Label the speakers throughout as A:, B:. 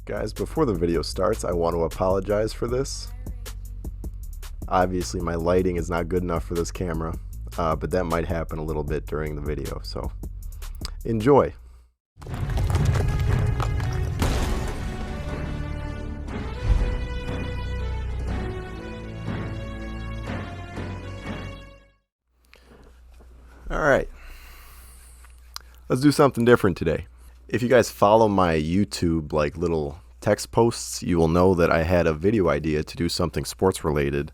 A: Guys, before the video starts, I want to apologize for this. Obviously, my lighting is not good enough for this camera, but that might happen a little bit during the video, so enjoy. Alright, let's do something different today. If you guys follow my YouTube little text posts, you will know that I had a video idea to do something sports related,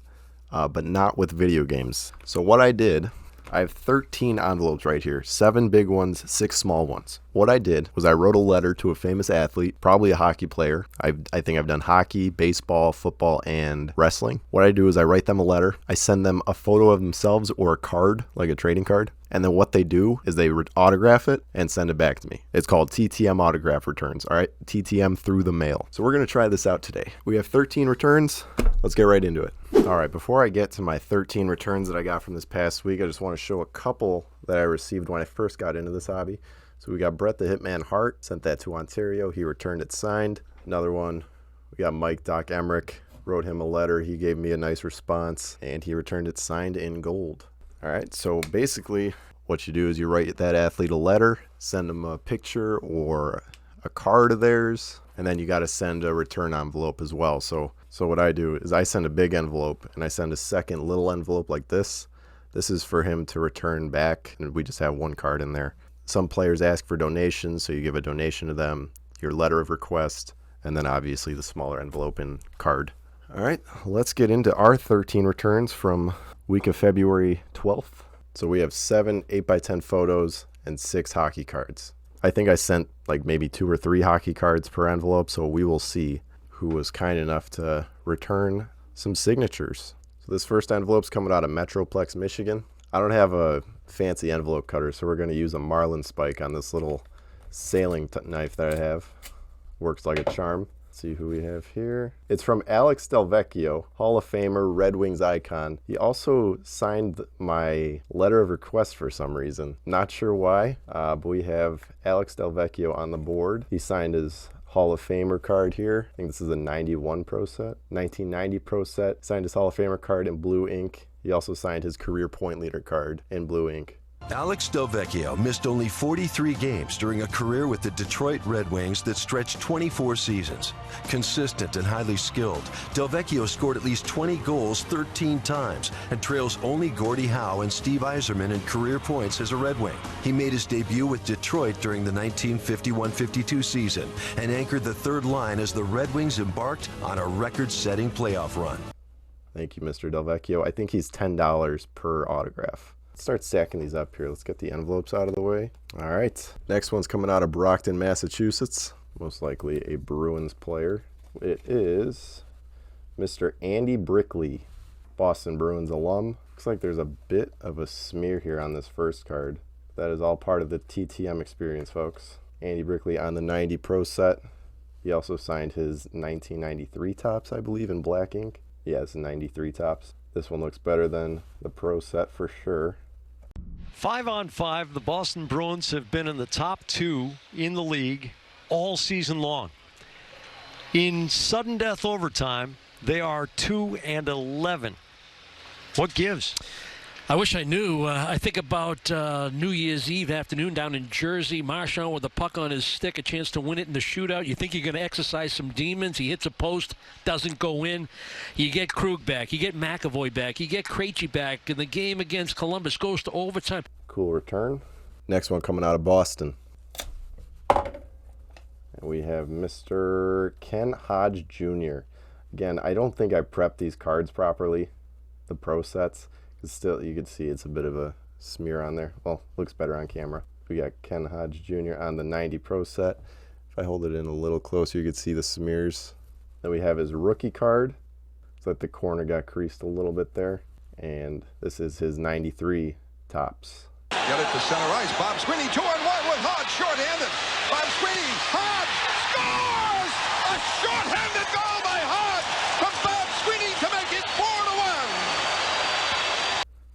A: but not with video games. So what I did, I have 13 envelopes right here, 7 big ones, 6 small ones. What I did was I wrote a letter to a famous athlete, probably a hockey player. I think I've done hockey, baseball, football, and wrestling. What I do is I write them a letter. I send them a photo of themselves or a card, like a trading card. And then what they do is they autograph it and send it back to me. It's called TTM autograph returns, all right? TTM through the mail. So we're gonna try this out today. We have 13 returns. Let's get right into it. All right, before I get to my 13 returns that I got from this past week, I just wanna show a couple that I received when I first got into this hobby. So we got Brett the Hitman Hart, sent that to Ontario. He returned it signed. Another one, we got Mike Doc Emmerich, wrote him a letter. He gave me a nice response and he returned it signed in gold. All right, so basically what you do is you write that athlete a letter, send them a picture or a card of theirs, and then you got to send a return envelope as well. So what I do is I send a big envelope and I send a second little envelope like this. This is for him to return back, and we just have one card in there. Some players ask for donations, so you give a donation to them, your letter of request, and then obviously the smaller envelope and card. All right, let's get into our 13 returns from week of February 12th. So we have 7 8x10 photos and 6 hockey cards. I think I sent maybe 2 or 3 hockey cards per envelope, so we will see who was kind enough to return some signatures. So this first envelope's coming out of Metroplex, Michigan. I don't have a fancy envelope cutter, so we're going to use a Marlin spike on this little sailing knife that I have. Works like a charm. See who we have here. It's from Alex Delvecchio, Hall of Famer, Red Wings icon. He also signed my letter of request for some reason. Not sure why, but we have Alex Delvecchio on the board. He signed his Hall of Famer card here. I think this is a 91 Pro set, 1990 Pro set. Signed his Hall of Famer card in blue ink. He also signed his career point leader card in blue ink.
B: Alex Delvecchio missed only 43 games during a career with the Detroit Red Wings that stretched 24 seasons. Consistent and highly skilled, Delvecchio scored at least 20 goals 13 times and trails only Gordie Howe and Steve Yzerman in career points as a Red Wing. He made his debut with Detroit during the 1951-52 season and anchored the third line as the Red Wings embarked on a record-setting playoff run.
A: Thank you, Mr. Delvecchio. I think he's $10 per autograph. Let's start stacking these up here. Let's get the envelopes out of the way. All right. Next one's coming out of Brockton, Massachusetts. Most likely a Bruins player. It is Mr. Andy Brickley, Boston Bruins alum. Looks like there's a bit of a smear here on this first card. That is all part of the TTM experience, folks. Andy Brickley on the 90 Pro set. He also signed his 1993 tops, I believe, in black ink. Yeah, it's 93 tops. This one looks better than the Pro set for sure.
C: 5-on-5, the Boston Bruins have been in the top 2 in the league all season long. In sudden death overtime, they are 2-11. What gives?
D: I wish I knew. I think about New Year's Eve afternoon down in Jersey. Marchand with the puck on his stick, a chance to win it in the shootout. You think you're going to exercise some demons. He hits a post, doesn't go in. You get Krug back. You get McAvoy back. You get Krejci back. And the game against Columbus goes to overtime.
A: Cool return. Next one coming out of Boston. And we have Mr. Ken Hodge Jr. Again, I don't think I prepped these cards properly, the Pro sets. Still, you can see it's a bit of a smear on there. Well, looks better on camera. We got Ken Hodge Jr. on the 90 Pro set. If I hold it in a little closer, you can see the smears. Then we have his rookie card. Looks like the corner got creased a little bit there. And this is his 93 tops.
E: Get it to center ice. Bob Sweeney 2-on-1 with Hodge, short-handed. Bob Sweeney, Hodge scores! A short-handed goal by Hodge from Bob Sweeney to make it 4-1.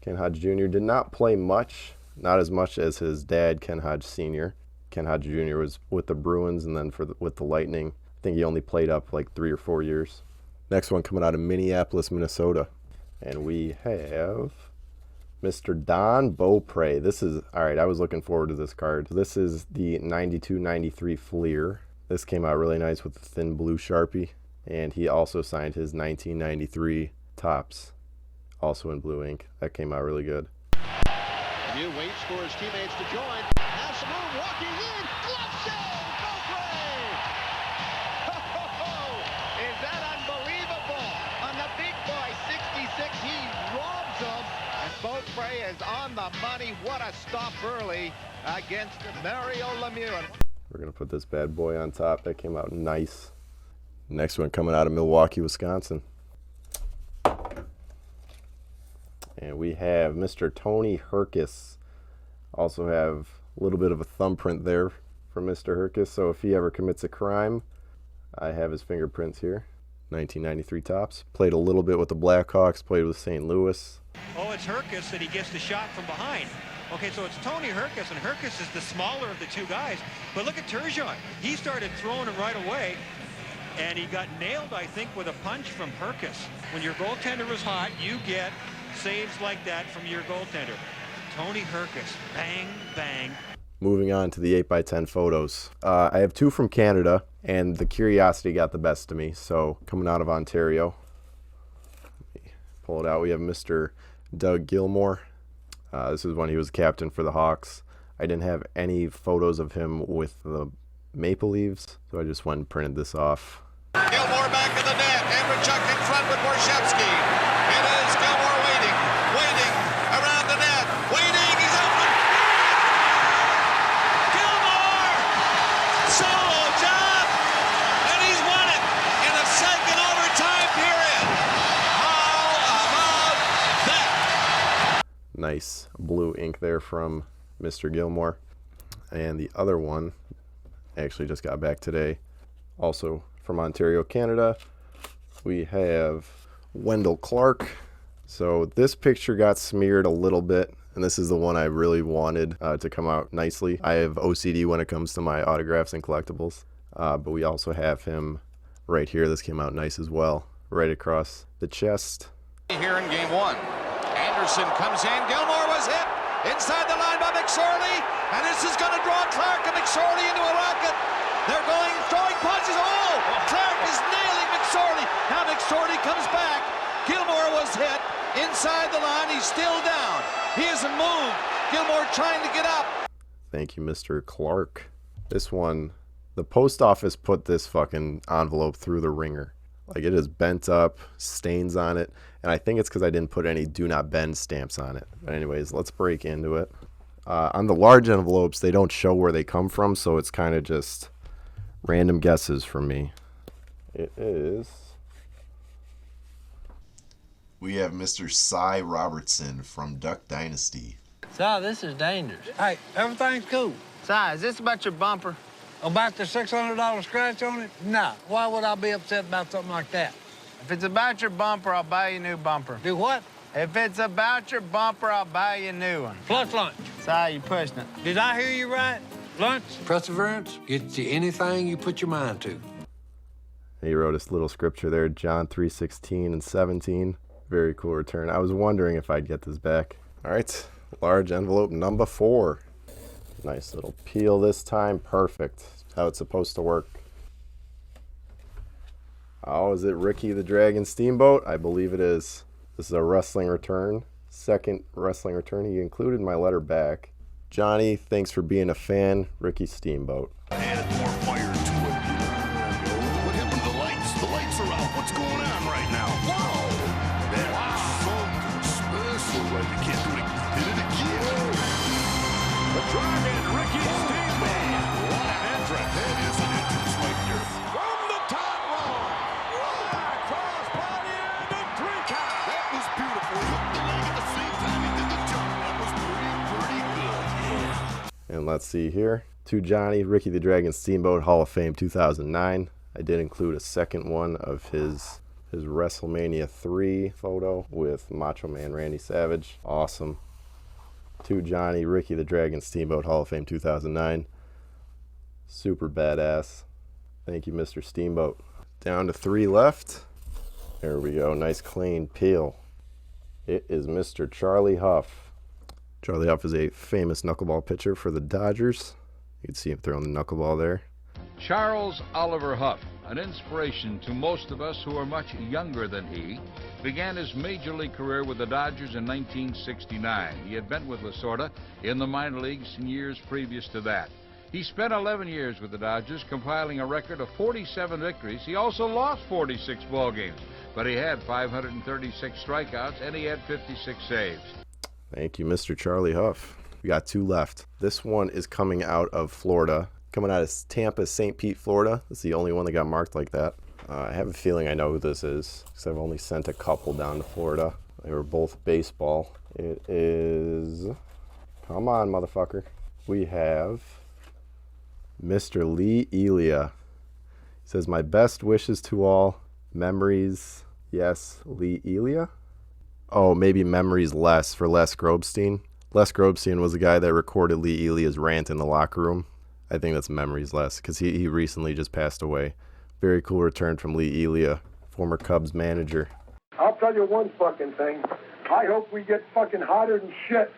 A: Ken Hodge Jr. did not play much, not as much as his dad, Ken Hodge Sr. Ken Hodge Jr. was with the Bruins and then with the Lightning. I think he only played up like 3 or 4 years. Next one coming out of Minneapolis, Minnesota. And we have Mr. Don Beaupre. This is, all right, I was looking forward to this card. This is the 92-93 Fleer. This came out really nice with the thin blue Sharpie. And he also signed his 1993 Topps, also in blue ink. That came out really good.
E: New waits for his teammates to join. Now Simone walking in. Glove save, Beaupre! Is that unbelievable? On the big boy, 66, he robs him. And Beaupre is on the money. What a stop early against Mario Lemieux.
A: We're going to put this bad boy on top. That came out nice. Next one coming out of Milwaukee, Wisconsin. And we have Mr. Tony Hercus. Also have a little bit of a thumbprint there from Mr. Hercus. So if he ever commits a crime, I have his fingerprints here. 1993 Topps. Played a little bit with the Blackhawks. Played with St. Louis.
F: Oh, it's Hercus that he gets the shot from behind. Okay, so it's Tony Hercus, and Hercus is the smaller of the two guys. But look at Turgeon. He started throwing him right away, and he got nailed, I think, with a punch from Hercus. When your goaltender is hot, you get saves like that from your goaltender. Tony Hercus, bang, bang.
A: Moving on to the 8x10 photos. I have 2 from Canada, and the curiosity got the best of me. So coming out of Ontario, let me pull it out. We have Mr. Doug Gilmour. This is when he was captain for the Hawks. I didn't have any photos of him with the Maple Leaves, so I just went and printed this off.
E: Gilmour back in the net. Andrechuk in front with Borshevsky. It is Gilmour waiting around the net. Waiting, he's open. Gilmour! Solo job! And he's won it in the second overtime period. How about that?
A: Nice blue ink there from Mr. Gilmour. And the other one, actually just got back today, also from Ontario, Canada. We have Wendell Clark. So this picture got smeared a little bit, and this is the one I really wanted to come out nicely. I have OCD when it comes to my autographs and collectibles, but we also have him right here. This came out nice as well, right across the chest.
E: Here in game 1. Anderson comes in. Gilmour was hit inside the line by McSorley, and this is going to draw Clark and McSorley into a rocket. They're going, throwing punches. Oh, Clark is nailing McSorley. Now McSorley comes back. Gilmour was hit inside the line. He's still down. He hasn't moved. Gilmour trying to get up.
A: Thank you, Mr. Clark. This one, the post office put this fucking envelope through the ringer. Like, it is bent up, stains on it, and I think it's because I didn't put any do not bend stamps on it. But anyways, let's break into it. On the large envelopes, they don't show where they come from, so it's kind of just random guesses from me. It is...
G: We have Mr. Cy Robertson from Duck Dynasty.
H: Si, this is dangerous.
I: Hey, everything's cool.
H: Si, is this about your bumper?
I: About the $600 scratch on it? No. Why would I be upset about something like that?
H: If it's about your bumper, I'll buy you a new bumper.
I: Do what?
H: If it's about your bumper, I'll buy you a new one.
I: Plus lunch.
H: Si, you pushing it.
I: Did I hear you right? Lunch?
J: Perseverance gets you anything you put your mind to.
A: He wrote this little scripture there, John 3:16 and 17. Very cool return. I was wondering if I'd get this back. All right, large envelope number 4. Nice little peel this time. Perfect. How it's supposed to work. Oh, is it Ricky the Dragon Steamboat? I believe it is. This is a wrestling return. Second wrestling return. He included my letter back. Johnny, thanks for being a fan. Ricky Steamboat.
E: Add more fire to it. What happened to the lights? The lights are out. What's going on right now? Whoa! That's something special. Right? You can't do it. Did it again. The Dragon, Ricky Steamboat. What an entrance. That is an entrance right there. From the top rope. Right across body and a 3 count. That was beautiful. He hooked the leg at the same time he did the jump. That was pretty good. Yeah.
A: And let's see here. To Johnny, Ricky the Dragon Steamboat, Hall of Fame 2009. I did include a second one of his WrestleMania 3 photo with Macho Man Randy Savage. Awesome. To Johnny, Ricky the Dragon Steamboat, Hall of Fame 2009. Super badass. Thank you, Mr. Steamboat. Down to 3 left. There we go. Nice clean peel. It is Mr. Charlie Huff. Charlie Huff is a famous knuckleball pitcher for the Dodgers. You can see him throwing the knuckleball there.
K: Charles Oliver Huff, an inspiration to most of us who are much younger than he, began his major league career with the Dodgers in 1969. He had been with Lasorda in the minor leagues in years previous to that. He spent 11 years with the Dodgers, compiling a record of 47 victories. He also lost 46 ball games, but he had 536 strikeouts and he had 56 saves. Thank you, Mr. Charlie Huff. We got 2 left. This one is coming out of Florida, coming out of Tampa, St. Pete, Florida. It's the only one that got marked like that. I have a feeling I know who this is because I've only sent a couple down to Florida. They were both baseball. It is, come on, motherfucker. We have Mr. Lee Elia. He says, my best wishes to all. Memories, yes, Lee Elia? Oh, maybe memories less for Les Grobstein. Les Grobstein was the guy that recorded Lee Elia's rant in the locker room. I think that's memories less because he recently just passed away. Very cool return from Lee Elia, former Cubs manager.
L: I'll tell you one fucking thing. I hope we get fucking hotter than shit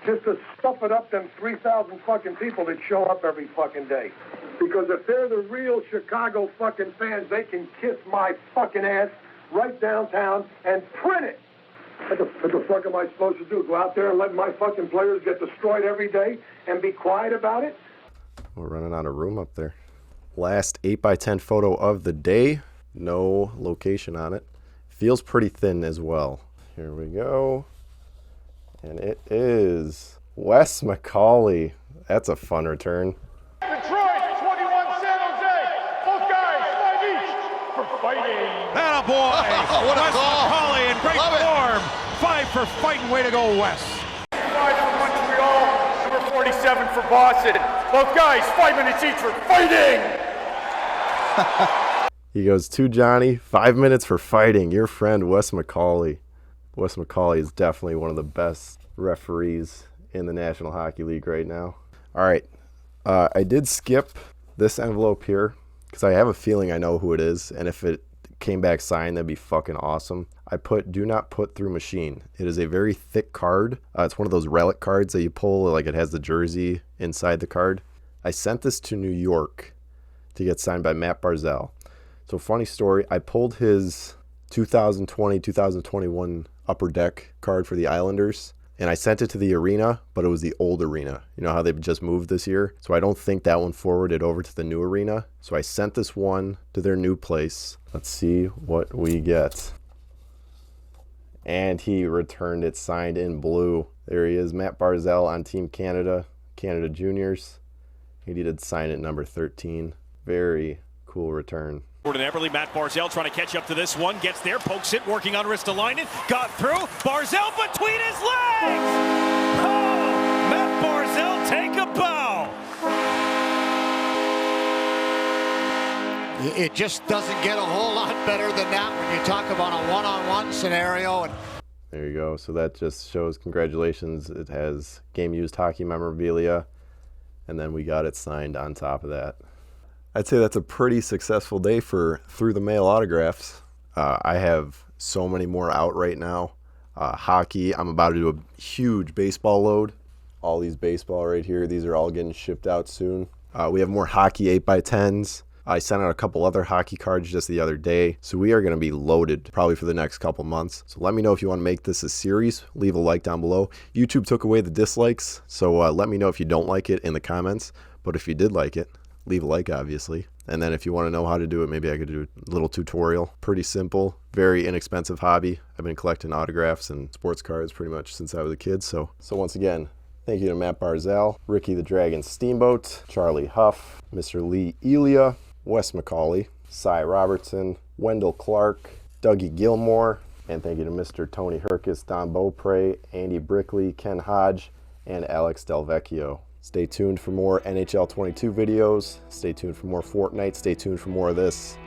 L: just to stuff it up them 3,000 fucking people that show up every fucking day. Because if they're the real Chicago fucking fans, they can kiss my fucking ass right downtown and print it. What the fuck am I supposed to do? Go out there and let my fucking players get destroyed every day and be quiet about it?
A: We're running out of room up there. Last 8x10 photo of the day. No location on it. Feels pretty thin as well. Here we go. And it is Wes McCauley. That's a fun return.
L: Detroit, 21 San Jose. Both guys, 5 each for fighting.
C: Attaboy!
E: What a
C: Wes
E: call.
C: McCauley in great form. 5 for fighting. Way to go, Wes.
L: 5 for Montreal, number 47 for Boston. Both guys, 5 minutes each for fighting.
A: He goes to Johnny, 5 minutes for fighting. Your friend, Wes McCauley. Wes McCauley is definitely one of the best referees in the National Hockey League right now. All right. I did skip this envelope here because I have a feeling I know who it is. And if it came back signed, that'd be fucking awesome. I put do not put through machine. It is a very thick card. It's one of those relic cards that you pull, like it has the jersey inside the card. I sent this to New York to get signed by Matt Barzal. So funny story, I pulled his 2020-2021 Upper Deck card for the Islanders, and I sent it to the arena, but it was the old arena. You know how they've just moved this year? So I don't think that one forwarded over to the new arena. So I sent this one to their new place. Let's see what we get. And he returned it signed in blue. There he is, Matt Barzal on Team Canada, Canada Juniors. He did sign it number 13. Very cool return.
M: Gordon Eberle, Matt Barzal trying to catch up to this one. Gets there, pokes it, working on Ristolainen. Got through. Barzal between his legs! Oh! Matt Barzal take a bow!
N: It just doesn't get a whole lot better than that when you talk about a one-on-one scenario.
A: There you go. So that just shows congratulations. It has game-used hockey memorabilia. And then we got it signed on top of that. I'd say that's a pretty successful day for through the mail autographs. I have so many more out right now. Hockey, I'm about to do a huge baseball load. All these baseball right here, these are all getting shipped out soon. We have more hockey 8x10s. I sent out a couple other hockey cards just the other day. So we are going to be loaded probably for the next couple months. So let me know if you want to make this a series. Leave a like down below. YouTube took away the dislikes. So let me know if you don't like it in the comments. But if you did like it, leave a like, obviously. And then if you want to know how to do it, maybe I could do a little tutorial. Pretty simple, very inexpensive hobby. I've been collecting autographs and sports cards pretty much since I was a kid. So once again, thank you to Matt Barzal, Ricky the Dragon Steamboat, Charlie Huff, Mr. Lee Elia, Wes McCauley, Cy Robertson, Wendell Clark, Dougie Gilmour, and thank you to Mr. Tony Hercus, Don Beaupre, Andy Brickley, Ken Hodge, and Alex Delvecchio. Stay tuned for more NHL 22 videos. Stay tuned for more Fortnite. Stay tuned for more of this.